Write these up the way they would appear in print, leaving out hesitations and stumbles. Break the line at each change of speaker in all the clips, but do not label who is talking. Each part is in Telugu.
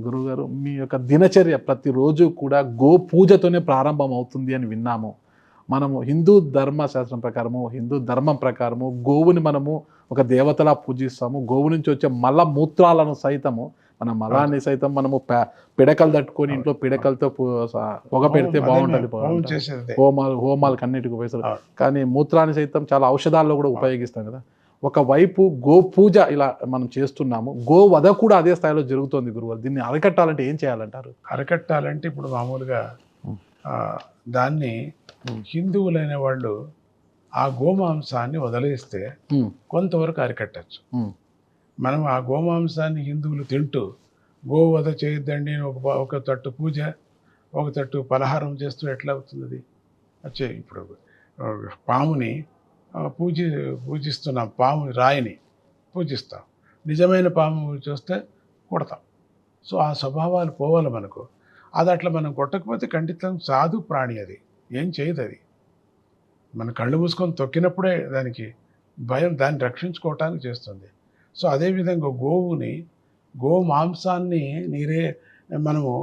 గురువుగారు మీ యొక్క దినచర్య ప్రతిరోజు కూడా గో పూజతోనే ప్రారంభం అవుతుంది అని విన్నాము. మనము హిందూ ధర్మశాస్త్రం ప్రకారము, హిందూ ధర్మం ప్రకారము గోవుని మనము ఒక దేవతలా పూజిస్తాము. గోవు నుంచి వచ్చే మల మూత్రాలను సైతము మన మలాన్ని సైతం మనము పిడకలు తట్టుకొని ఇంట్లో పిడకలతో పొగ పెడితే బాగుంటుంది. హోమాలకు అన్నిటికి ఉపయోగిస్తారు. కానీ మూత్రాన్ని సైతం చాలా ఔషధాల్లో కూడా ఉపయోగిస్తాం కదా. ఒకవైపు గో పూజ ఇలా మనం చేస్తున్నాము, గో వధ కూడా అదే స్థాయిలో జరుగుతుంది గురుగారు. దీన్ని అరికట్టాలంటే ఏం చేయాలంటారు?
అరికట్టాలంటే ఇప్పుడు మామూలుగా దాన్ని హిందువులైన వాళ్ళు ఆ గోమాంసాన్ని వదిలేస్తే కొంతవరకు అరికట్టచ్చు. మనం ఆ గోమాంసాన్ని హిందువులు తింటూ గోవధ చేయొద్దండి ఒక తట్టు పూజ, ఒక తట్టు పలహారం చేస్తూ ఎట్లా అవుతుంది? వచ్చే ఇప్పుడు పాముని పూజిస్తున్నాం, పాము రాయిని పూజిస్తాం, నిజమైన పాము చూస్తే కొడతాం. సో ఆ స్వభావాలు పోవాలి మనకు. అది అట్లా మనం కొట్టకపోతే ఖండితం సాధు ప్రాణి, అది ఏం చేయదు. అది మన కళ్ళు మూసుకొని తొక్కినప్పుడే దానికి భయం, దాన్ని రక్షించుకోవటానికి చేస్తుంది. సో అదేవిధంగా గో మాంసాన్ని మనము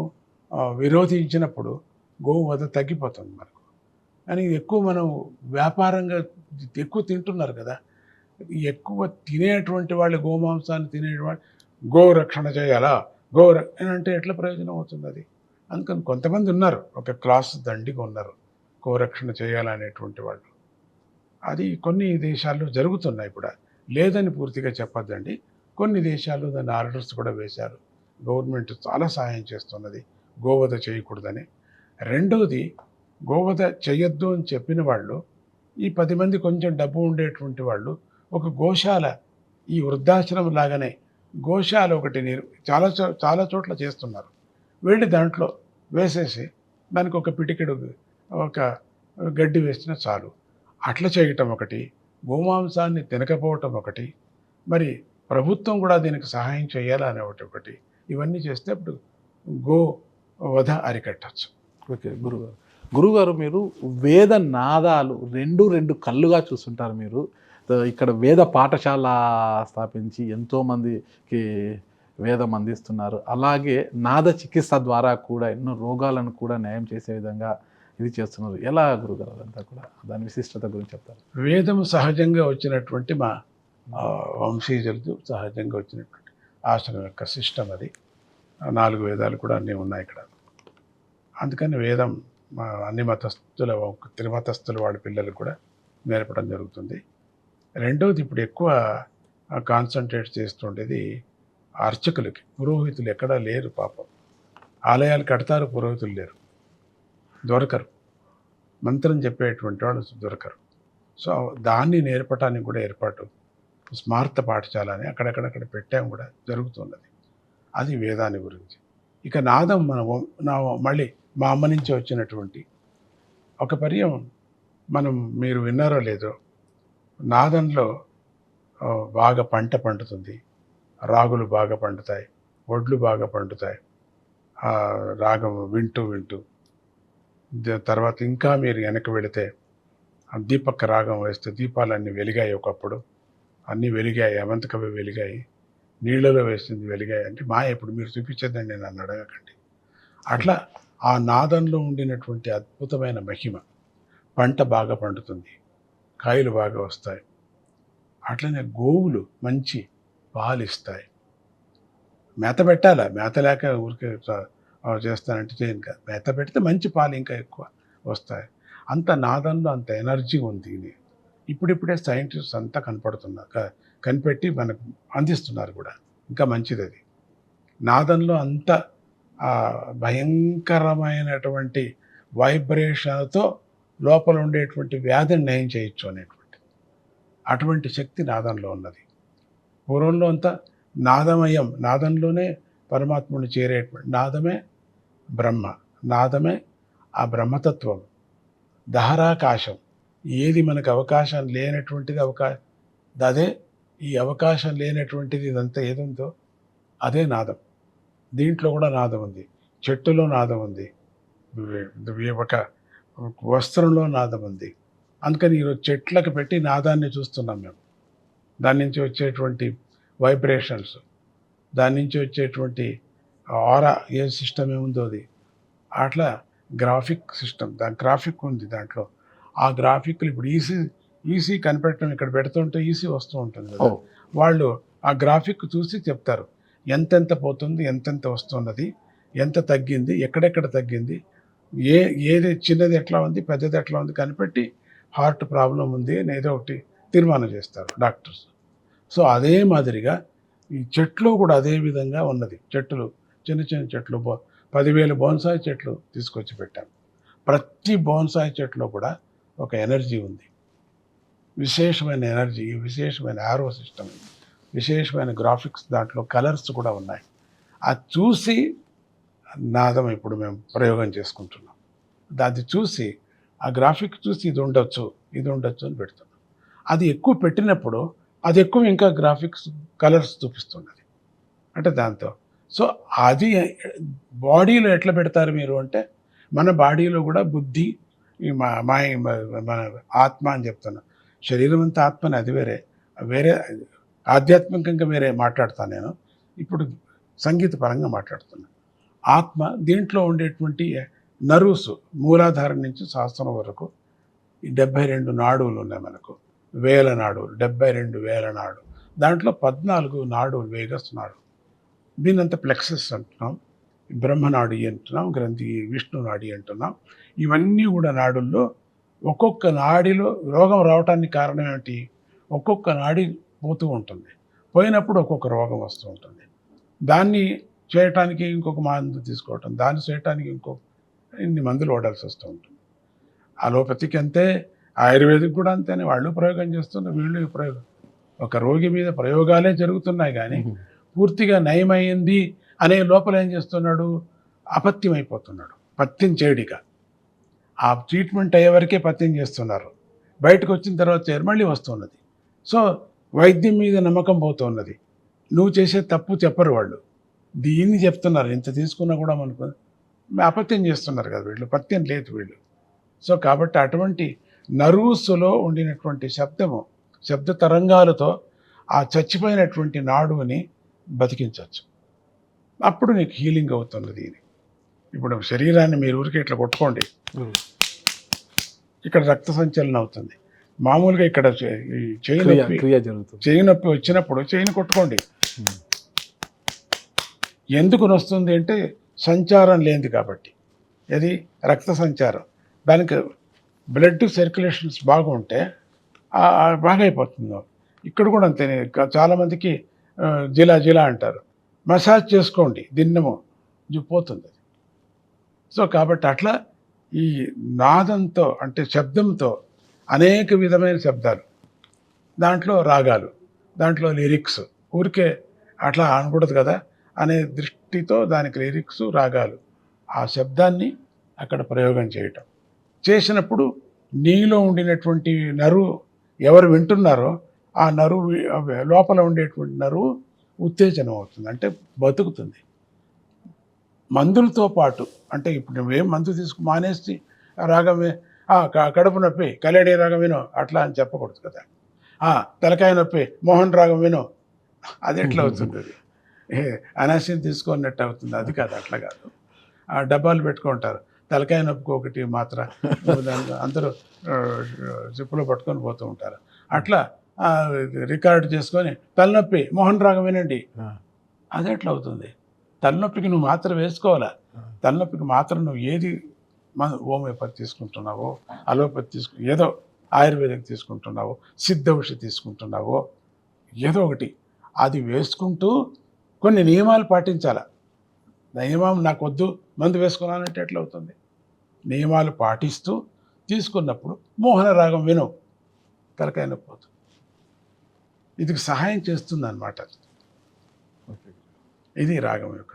విరోధించినప్పుడు గోవు వధ తగ్గిపోతుంది మనకు. కానీ ఎక్కువ మనం వ్యాపారంగా ఎక్కువ తింటున్నారు కదా, ఎక్కువ తినేటువంటి వాళ్ళు, గోమాంసాన్ని తినేటువంటి గోరక్షణ చేయాలా, అంటే ఎట్లా ప్రయోజనం అవుతుంది అది? అందుకని కొంతమంది ఉన్నారు, ఒక క్లాస్ దండిగా ఉన్నారు గోరక్షణ చేయాలనేటువంటి వాళ్ళు. అది కొన్ని దేశాల్లో జరుగుతున్నాయి కూడా, లేదని పూర్తిగా చెప్పొద్దండి. కొన్ని దేశాల్లో దాన్ని ఆర్డర్స్ కూడా వేశారు. గవర్నమెంట్ చాలా సహాయం చేస్తున్నది గోవధ చేయకూడదని. రెండవది, గోవధ చేయొద్దు అని చెప్పిన వాళ్ళు, ఈ 10 మంది కొంచెం డబ్బు ఉండేటువంటి వాళ్ళు ఒక గోశాల, ఈ వృద్ధాశ్రమం లాగానే గోశాల ఒకటి చాలా చోట్ల చేస్తున్నారు. వెళ్ళి దాంట్లో వేసేసి దానికి ఒక పిటికెడు ఒక గడ్డి వేసినా చాలు. అట్లా చేయటం ఒకటి, గోమాంసాన్ని తినకపోవటం ఒకటి, మరి ప్రభుత్వం కూడా దీనికి సహాయం చేయాలనే ఒకటి. ఇవన్నీ చేస్తే అప్పుడు గో వధ అరికట్టచ్చు.
ఓకే గురుగారు, మీరు వేద నాదాలు రెండు కళ్ళుగా చూస్తుంటారు. మీరు ఇక్కడ వేద పాఠశాల స్థాపించి ఎంతోమందికి వేదం అందిస్తున్నారు. అలాగే నాద చికిత్స ద్వారా కూడా ఎన్నో రోగాలను కూడా న్యాయం చేసే విధంగా ఇది చేస్తున్నారు. ఎలా గురుగారు అదంతా కూడా, దాని విశిష్టత గురించి చెప్తారు?
వేదం సహజంగా వచ్చినటువంటి మా వంశీయులతో సహజంగా వచ్చినటువంటి ఆశ్రమం యొక్క సిస్టమ్ అది. 4 వేదాలు కూడా అన్నీ ఉన్నాయి ఇక్కడ. అందుకని వేదం అన్ని మతస్థుల, త్రిమతస్థుల వాళ్ళ పిల్లలకు కూడా నేర్పడం జరుగుతుంది. రెండవది, ఇప్పుడు ఎక్కువ కాన్సన్ట్రేట్ చేస్తుండేది అర్చకులకి. పురోహితులు ఎక్కడా లేరు పాపం. ఆలయాలు కడతారు, పురోహితులు లేరు, దొరకరు. మంత్రం చెప్పేటువంటి వాళ్ళు దొరకరు. సో దాన్ని నేర్పడానికి కూడా ఏర్పాటు స్మార్త పాఠశాల అని అక్కడక్కడ పెట్టాము కూడా జరుగుతున్నది. అది వేదాన్ని గురించి. ఇక నాదం మళ్ళీ మా అమ్మ నుంచి వచ్చినటువంటి ఒక పర్యం మీరు విన్నారో లేదో, నాదంలో బాగా పంట పండుతుంది, రాగులు బాగా పండుతాయి, వడ్లు బాగా పండుతాయి. రాగం వింటూ తర్వాత ఇంకా మీరు వెనక్కి వెళితే దీపక రాగం వేస్తే దీపాలన్నీ వెలిగాయి. ఒకప్పుడు అన్నీ వెలిగాయి, అవంతకవి వెలిగాయి, నీళ్ళలో వేసింది వెలిగాయి. అంటే ఇప్పుడు మీరు చూపించేదండి, నన్ను అడగకండి. అట్లా ఆ నాదంలో ఉండినటువంటి అద్భుతమైన మహిమ. పంట బాగా పండుతుంది, కాయలు బాగా వస్తాయి. అట్లనే గోవులు మంచి పాలు ఇస్తాయి. మేత పెట్టాలా, మేత లేక ఊరికే చేస్తానంటే చేయను కాదు. మేత పెడితే మంచి పాలు ఇంకా ఎక్కువ వస్తాయి. అంత నాదంలో అంత ఎనర్జీ ఉంది. ఇప్పుడిప్పుడే సైంటిస్ట్ అంతా కనిపెట్టి మనకు అందిస్తున్నారు కూడా. ఇంకా మంచిది అది. నాదంలో అంత భయంకరమైనటువంటి వైబ్రేషన్తో లోపల ఉండేటువంటి వ్యాధిని నయం చేయొచ్చు అటువంటి శక్తి నాదంలో ఉన్నది. పూర్వంలో అంతా నాదమయం, నాదంలోనే పరమాత్ముని చేరేటువంటి నాదమే బ్రహ్మ, నాదమే ఆ బ్రహ్మతత్వం. దహరాకాశం, ఏది మనకు అవకాశం లేనటువంటిది అదే ఈ అవకాశం లేనటువంటిది. ఇదంతా ఏదుందో అదే నాదం. దీంట్లో కూడా నాదం ఉంది, చెట్టులో నాదం ఉంది, ఒక వస్త్రంలో నాదం ఉంది. అందుకని ఈరోజు చెట్లకు పెట్టి నాదాన్ని చూస్తున్నాం మేము. దాని నుంచి వచ్చేటువంటి వైబ్రేషన్స్, దాని నుంచి వచ్చేటువంటి ఆరా ఏ సిస్టమ్ ఏముందో అది అట్లా గ్రాఫిక్ సిస్టమ్, దాని గ్రాఫిక్ ఉంది దాంట్లో. ఆ గ్రాఫిక్లు ఇప్పుడు ఈసీ కనిపెట్టడం ఇక్కడ పెడుతుంటే ఈసీ వస్తూ ఉంటుంది కదా,
ఓ.
వాళ్ళు ఆ గ్రాఫిక్ చూసి చెప్తారు ఎంతెంత పోతుంది, ఎంతెంత వస్తున్నది, ఎంత తగ్గింది, ఎక్కడెక్కడ తగ్గింది, ఏది చిన్నది ఎట్లా ఉంది, పెద్దది ఎట్లా ఉంది కనిపెట్టి హార్ట్ ప్రాబ్లం ఉంది అని ఏదో ఒకటి తీర్మానం చేస్తారు డాక్టర్స్. సో అదే మాదిరిగా ఈ చెట్లు కూడా అదే విధంగా ఉన్నది. చెట్లు చిన్న చిన్న చెట్లు 10,000 బోన్సాయి చెట్లు తీసుకొచ్చి పెట్టాం. ప్రతి బోన్సాయి చెట్లో కూడా ఒక ఎనర్జీ ఉంది, విశేషమైన ఎనర్జీ, విశేషమైన ఆరో సిస్టమ్, విశేషమైన గ్రాఫిక్స్, దాంట్లో కలర్స్ కూడా ఉన్నాయి. అది చూసి నాదం ఇప్పుడు మేము ప్రయోగం చేసుకుంటున్నాం. అది చూసి ఆ గ్రాఫిక్ చూసి ఇది ఉండొచ్చు అని పెడుతున్నాం. అది ఎక్కువ పెట్టినప్పుడు అది ఎక్కువ ఇంకా గ్రాఫిక్స్ కలర్స్ చూపిస్తున్నది అంటే దాంతో. సో అది బాడీలో ఎట్లా పెడతారు మీరు అంటే, మన బాడీలో కూడా బుద్ధి, ఈ మన ఆత్మ అని చెప్తున్నా. శరీరం అంతా ఆత్మని, అది వేరే ఆధ్యాత్మికంగా వేరే మాట్లాడతాను నేను. ఇప్పుడు సంగీత పరంగా మాట్లాడుతున్నాను. ఆత్మ దీంట్లో ఉండేటువంటి నర్వ్స్ మూలాధారం నుంచి సహస్రం వరకు ఈ 72 నాడువులు ఉన్నాయి మనకు. వేల నాడువులు, 72,000 నాడులు. దాంట్లో 14 నాడువులు వేగస్ నాడు. దీనంతా ప్లెక్సస్ అంటున్నాం, బ్రహ్మనాడి అంటున్నాం, గ్రంథి విష్ణు నాడి అంటున్నాం. ఇవన్నీ కూడా నాడుల్లో ఒక్కొక్క నాడిలో రోగం రావటానికి కారణం ఏమిటి? ఒక్కొక్క నాడి పోతూ ఉంటుంది, పోయినప్పుడు ఒక్కొక్క రోగం వస్తూ ఉంటుంది. దాన్ని చేయటానికి ఇంకొక మందు తీసుకోవటం, దాన్ని చేయటానికి ఇన్ని మందులు వాడాల్సి వస్తూ ఉంటుంది. అలోపతికి అంతే, ఆయుర్వేదిక్ కూడా అంతేనే. వాళ్ళు ప్రయోగం చేస్తున్నారు, వీళ్ళు ప్రయోగం. ఒక రోగి మీద ప్రయోగాలే జరుగుతున్నాయి కానీ పూర్తిగా నయమైంది అనే లోపల ఏం చేస్తున్నాడు? అపత్యం అయిపోతున్నాడు. పత్యం చేయడిక ఆ ట్రీట్మెంట్ అయ్యే వరకే పత్యం చేస్తున్నారు. బయటకు వచ్చిన తర్వాత మళ్ళీ వస్తున్నది. సో వైద్యం మీద నమ్మకం పోతున్నది. నువ్వు చేసే తప్పు చెప్పరు వాళ్ళు, దీన్ని చెప్తున్నారు. ఇంత తీసుకున్నా కూడా మనకు అపత్యం చేస్తున్నారు కదా వీళ్ళు, పత్యం లేదు వీళ్ళు. సో కాబట్టి అటువంటి నర్వ్స్లో ఉండినటువంటి శబ్ద తరంగాలతో ఆ చచ్చిపోయినటువంటి నాడుని బతికించవచ్చు. అప్పుడు నీకు హీలింగ్ అవుతున్నది. ఇప్పుడు శరీరాన్ని మీరు ఊరికే ఇట్లా కొట్టుకోండి, ఇక్కడ రక్త సంచలనం అవుతుంది. మామూలుగా ఇక్కడ చెయ్యి నొప్పి వచ్చినప్పుడు చెయ్యిని కొట్టుకోండి. ఎందుకు వస్తుంది అంటే సంచారం లేనిది కాబట్టి. అది రక్త సంచారం, దానికి బ్లడ్ సర్క్యులేషన్స్ బాగుంటే బాగా అయిపోతుంది. ఇక్కడ కూడా అంతే. చాలామందికి జిలా అంటారు, మసాజ్ చేసుకోండి దిన్నము పోతుంది. సో కాబట్టి అట్లా ఈ నాదంతో అంటే శబ్దంతో అనేక విధమైన శబ్దాలు, దాంట్లో రాగాలు, దాంట్లో లిరిక్స్, ఊరికే అట్లా అనకూడదు కదా అనే దృష్టితో దానికి లిరిక్స్, రాగాలు, ఆ శబ్దాన్ని అక్కడ ప్రయోగం చేయటం. చేసినప్పుడు నీలో ఉండినటువంటి నరువు ఎవరు వింటున్నారో ఆ నరువు లోపల ఉండేటువంటి నరువు ఉత్తేజనం అవుతుంది, అంటే బతుకుతుంది. మందులతో పాటు అంటే ఇప్పుడు నువ్వేం మందు మానేసి రాగమే కడుపు నొప్పి కళ్యాణి రాగం వినో అట్లా అని చెప్పకూడదు కదా. తలకాయ నొప్పి మోహన్ రాగం వినో, అది ఎట్లా అవుతుంది? అది అనాసిన్ తీసుకున్నట్టు అవుతుంది. అది కాదు, అట్లా కాదు. డబ్బాలు పెట్టుకుంటారు, తలకాయ నొప్పికి ఒకటి మాత్ర, అందరూ జిప్పులో పట్టుకొని పోతూ ఉంటారు. అట్లా రికార్డు చేసుకొని తలనొప్పి మోహన్ రాగం వినండి, అది ఎట్లా అవుతుంది? తలనొప్పికి నువ్వు మాత్రం వేసుకోవాలా. తలనొప్పికి మాత్రం నువ్వు ఏది హోమియోపతి తీసుకుంటున్నావో, అలోపతి ఏదో ఆయుర్వేదిక్ తీసుకుంటున్నావో, సిద్ధ ఔషధి తీసుకుంటున్నావో, ఏదో ఒకటి అది వేసుకుంటూ కొన్ని నియమాలు పాటించాల. నియమం నాకు వద్దు మందు వేసుకున్నానంటే ఎట్లా అవుతుంది? నియమాలు పాటిస్తూ తీసుకున్నప్పుడు మోహన రాగం విను, తలకాయ నొప్పి పోతుంది. ఇది సహాయం చేస్తుంది అన్నమాట. ఇది రాగం యొక్క